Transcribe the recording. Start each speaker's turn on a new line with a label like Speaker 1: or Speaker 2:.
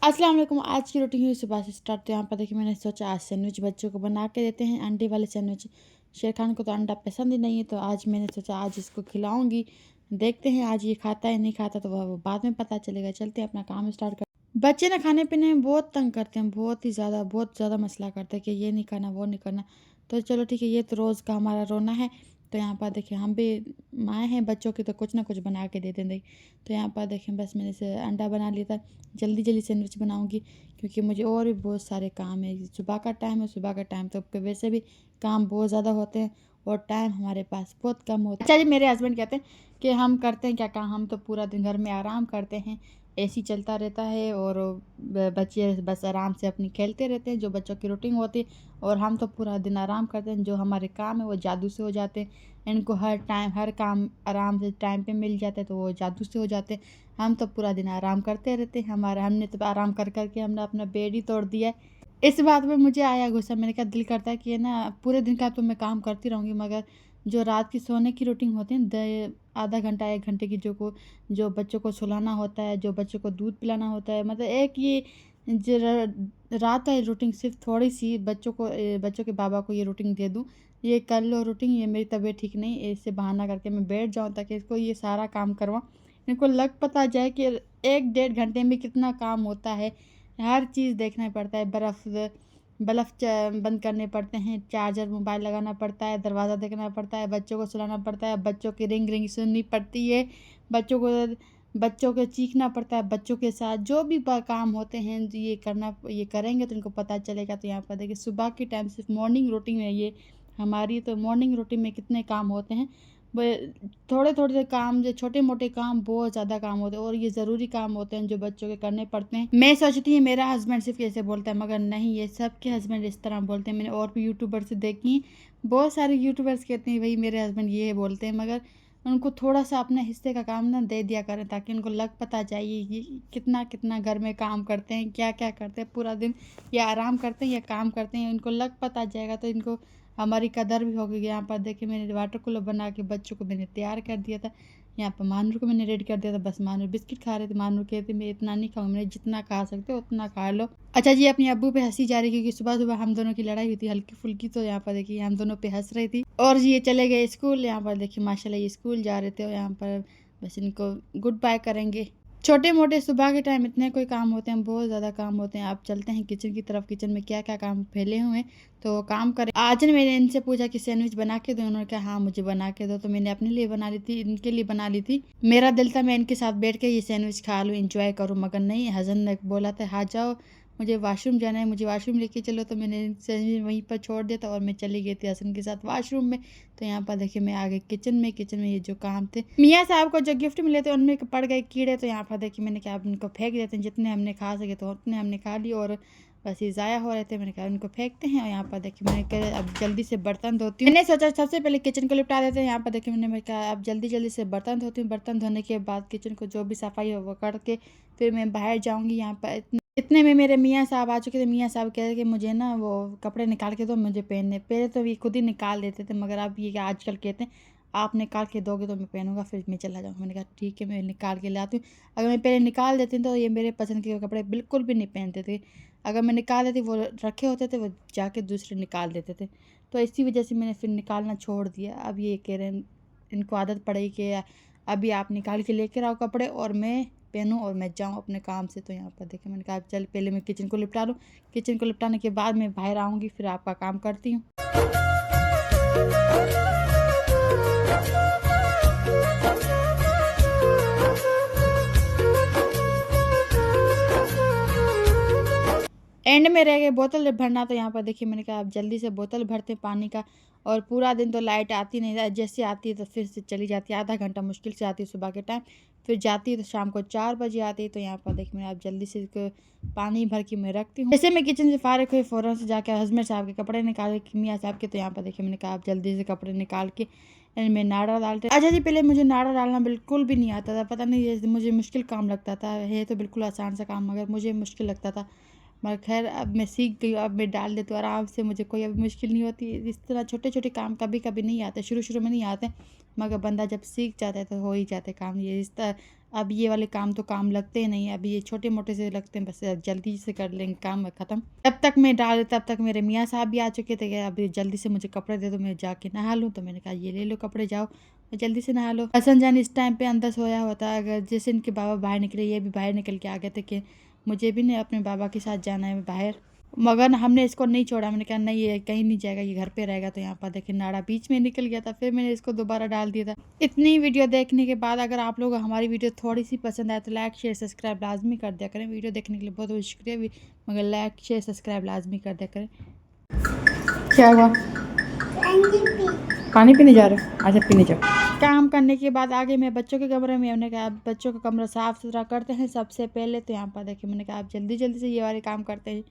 Speaker 1: अस्सलाम वालेकुम। आज की रूटीन हुई सुबह से स्टार्ट। तो यहाँ पर देखिए मैंने सोचा आज सैंडविच बच्चों को बना के देते हैं, अंडे वाले सैंडविच। शेर खान को तो अंडा पसंद ही नहीं है, तो आज मैंने सोचा आज इसको खिलाऊंगी। देखते हैं आज ये खाता है नहीं खाता, तो वह बाद में पता चलेगा। चलते हैं अपना काम स्टार्ट कर। बच्चे ना खाने पीने में बहुत तंग करते हैं, बहुत ज़्यादा मसला करते हैं कि ये नहीं करना वो नहीं करना। तो चलो ठीक है, ये तो रोज़ का हमारा रोना है। तो यहाँ पर देखिए हम भी माएँ हैं बच्चों की, तो कुछ ना कुछ बना के दे देंगे। तो यहाँ पर देखें बस मैंने से अंडा बना लिया था। जल्दी जल्दी सैंडविच बनाऊंगी क्योंकि मुझे और भी बहुत सारे काम है। सुबह का टाइम है, सुबह का टाइम तो वैसे भी काम बहुत ज़्यादा होते हैं और टाइम हमारे पास बहुत कम होता है। अच्छा जी, मेरे हस्बैंड कहते हैं कि हम करते हैं क्या काम, हम तो पूरा दिन घर में आराम करते हैं, एसी चलता रहता है और बच्चे बस आराम से अपनी खेलते रहते हैं, जो बच्चों की रूटीन होती है। और हम तो पूरा दिन आराम करते हैं, जो हमारे काम है वो जादू से हो जाते हैं। इनको हर टाइम हर काम आराम से टाइम पे मिल जाता है, तो वो जादू से हो जाते हैं। हम तो पूरा दिन आराम करते रहते हैं। हमने तो आराम कर करके हमने अपना बेड ही तोड़ दिया है। इस बात पे मुझे आया गुस्सा। मैंने कहा दिल करता है कि ये ना पूरे दिन का तो मैं काम करती रहूँगी, मगर जो रात की सोने की रूटीन होती है आधा घंटा 1 घंटे की जो बच्चों को सुलाना होता है, जो बच्चों को दूध पिलाना होता है, मतलब एक ये जो रात का रूटीन सिर्फ थोड़ी सी बच्चों के बाबा को ये रूटीन दे दूँ, ये कर लो रूटीन, ये मेरी तबीयत ठीक नहीं, इससे बहाना करके मैं बैठ जाऊँ ताकि इसको ये सारा काम करवाऊँ। इनको लग पता जाए कि 1 डेढ़ घंटे में कितना काम होता है। हर चीज़ देखना पड़ता है, बल्ब बंद करने पड़ते हैं, चार्जर मोबाइल लगाना पड़ता है, दरवाज़ा देखना पड़ता है, बच्चों को सुलाना पड़ता है, बच्चों की रिंग रिंग सुननी पड़ती है, बच्चों को चीखना पड़ता है। बच्चों के साथ जो भी काम होते हैं ये करेंगे तो इनको पता चलेगा। तो यहाँ पर देखिए सुबह के टाइम सिर्फ मॉर्निंग रूटीन है ये हमारी। तो मॉर्निंग रूटीन में कितने काम होते हैं, थोड़े थोड़े से काम, जो छोटे मोटे काम बहुत ज़्यादा काम होते हैं और ये ज़रूरी काम होते हैं जो बच्चों के करने पड़ते हैं। मैं सोचती हूँ मेरा हस्बैंड सिर्फ ऐसे बोलता है, मगर नहीं, ये सबके हस्बैंड इस तरह बोलते हैं। मैंने और भी यूट्यूबर से देखी, बहुत सारे यूट्यूबर्स कहते हैं भाई मेरे हस्बैंड ये बोलते हैं, मगर उनको थोड़ा सा अपने हिस्से का काम ना दे दिया करें ताकि उनको लग पता चाहिए ये कितना कितना घर में काम करते हैं, क्या क्या करते हैं पूरा दिन, या आराम करते हैं या काम करते हैं। इनको लग पता जाएगा तो इनको हमारी कदर भी होगी। यहाँ पर देखिए मैंने वाटर कूलर बना के बच्चों को मैंने तैयार कर दिया था। यहाँ पर मानूर को मैंने रेडी कर दिया था, बस मानूर बिस्किट खा रहे थे। मानूर कहते मैं इतना नहीं खाऊंगा, मैंने जितना खा सकते हो उतना खा लो। अच्छा जी, अपने अब्बू पे हंसी जा रही क्योंकि सुबह सुबह हम दोनों की लड़ाई हुई थी हल्की फुल्की। तो यहाँ पर देखिए हम दोनों पे हंस रही थी और ये चले गए स्कूल। यहाँ पर देखिए माशाल्लाह ये स्कूल जा रहे थे और यहाँ पर बस इनको गुड बाय करेंगे। छोटे मोटे सुबह के टाइम इतने कोई काम होते हैं, बहुत ज़्यादा काम होते हैं। आप चलते हैं किचन की तरफ, किचन में क्या क्या काम फैले हुए हैं तो काम करें। आज ने मैंने इनसे पूछा कि सैंडविच बना के दो, उन्होंने कहा हाँ मुझे बना के दो। तो मैंने अपने लिए बना ली थी, इनके लिए बना ली थी। मेरा दिल था मैं इनके साथ बैठ के ये सैंडविच खा लूँ, इंजॉय करूँ, मगर नहीं, हसन ने बोला था हाँ जाओ मुझे वाशरूम जाना है, मुझे वाशरूम लेके चलो। तो मैंने सैंडविच वहीं पर छोड़ दिया था और मैं चली गई थी हसन के साथ वाशरूम में। तो यहाँ पर देखिए मैं आ गई किचन में ये जो काम थे मियाँ साहब को जो गिफ्ट मिले थे उनमें पड़ गए कीड़े। तो यहाँ पर देखिए मैंने कहा अब इनको फेंक देते हैं, जितने हमने खा सके तो उतने हमने खा लिए और बस ये ज़ाया हो रहे थे। मैंने कहा इनको फेंकते हैं। और यहाँ पर देखिए मैंने कहा अब जल्दी से बर्तन धोती हूँ। मैंने सोचा सबसे पहले किचन को लिपटा देते हैं। यहाँ पर देखिए मैंने कहा अब जल्दी जल्दी से बर्तन धोती हूँ। बर्तन धोने के बाद किचन को जो भी सफाई हो वो करके फिर मैं बाहर जाऊँगी। यहाँ पर इतने में मेरे मियाँ साहब आ चुके थे। मियाँ साहब कह रहे कि मुझे ना वो कपड़े निकाल के दो मुझे पहनने। पहले तो ये खुद ही निकाल देते थे, मगर अब ये आजकल कहते हैं आप निकाल के दोगे तो मैं पहनूंगा, फिर मैं चला जाऊँगा। मैंने कहा ठीक है मैं निकाल के लाती हूँ। अगर मैं पहले निकाल देती तो ये मेरे पसंद के कपड़े बिल्कुल भी नहीं पहनते थे। अगर मैं निकाल देती वो रखे होते थे, वो जाके दूसरे निकाल देते थे। तो इसी वजह से मैंने फिर निकालना छोड़ दिया। अब ये कह रहे हैं इनको आदत पड़ेगी कि अभी आप निकाल के लेकर आओ कपड़े और मैं पहनूँ और मैं जाऊँ अपने काम से। तो यहाँ पर देखिए मैंने कहा चल पहले मैं किचन को निपटा लूँ, किचन को निपटाने के बाद मैं बाहर आऊँगी, फिर आपका काम करती हूँ। एंड में रह गए बोतल भरना। तो यहाँ पर देखिए मैंने कहा अब जल्दी से बोतल भरते पानी का। और पूरा दिन तो लाइट आती नहीं है, जैसे आती है तो फिर से चली जाती है। आधा घंटा मुश्किल से आती है सुबह के टाइम, फिर जाती है तो शाम को 4 बजे आती है। तो यहाँ पर देखिए मैं अब जल्दी से इसको पानी भर के मैं रखती हूँ। जैसे मैं किचन से फारिग हुई फ़ौरन से जाकर हस्बैंड साहब के कपड़े निकाले मियाँ साहब के। तो यहाँ पर देखिए मैंने कहा अब जल्दी से कपड़े निकाल के इनमें नाड़ा डालते। अच्छा जी, पहले मुझे नाड़ा डालना बिल्कुल भी नहीं आता था, पता नहीं ये मुझे मुश्किल काम लगता था। है तो बिल्कुल आसान सा काम मगर मुझे मुश्किल लगता था, मगर खैर अब मैं सीख गई हूँ। अब मैं डाल देती हूँ आराम से, मुझे कोई अभी मुश्किल नहीं होती। इस तरह छोटे छोटे काम कभी कभी नहीं आते, शुरू शुरू में नहीं आते, मगर बंदा जब सीख जाता है तो हो ही जाते काम। ये इस तरह अब ये वाले काम तो काम लगते ही नहीं है, अभी ये छोटे मोटे से लगते हैं, बस जल्दी से कर लेंगे काम ख़त्म। तब तक मैं डाल तब तक मेरे मियाँ साहब भी आ चुके थे कि अभी जल्दी से मुझे कपड़े दे दो, मैं जाके नहा लूँ। तो मैंने कहा ये ले लो कपड़े, जाओ जल्दी से नहा लो। हसन जान इस टाइम पे अंदर सोया हुआ था। अगर जैसे इनके बाबा बाहर निकले, ये भी बाहर निकल के आ गए थे कि मुझे भी नहीं अपने बाबा के साथ जाना है बाहर। मगर हमने इसको नहीं छोड़ा, मैंने कहा नहीं ये कहीं नहीं जाएगा, ये घर पे रहेगा। तो यहाँ पर देखिए नाड़ा बीच में निकल गया था, फिर मैंने इसको दोबारा डाल दिया था। इतनी वीडियो देखने के बाद अगर आप लोग हमारी वीडियो थोड़ी सी पसंद आए तो लाइक शेयर सब्सक्राइब लाजमी कर दिया करें। वीडियो देखने के लिए बहुत बहुत शुक्रिया भी, मगर लाइक शेयर सब्सक्राइब लाजमी कर दिया करें। क्या हुआ? पानी पीने जा रहे हो? अच्छा पीने जाओ। काम करने के बाद आगे मैं बच्चों के कमरे में, हमने कहा बच्चों का कमरा साफ़ सुथरा करते हैं सबसे पहले। तो यहाँ पर देखिए मैंने कहा आप जल्दी जल्दी से ये वाले काम करते हैं।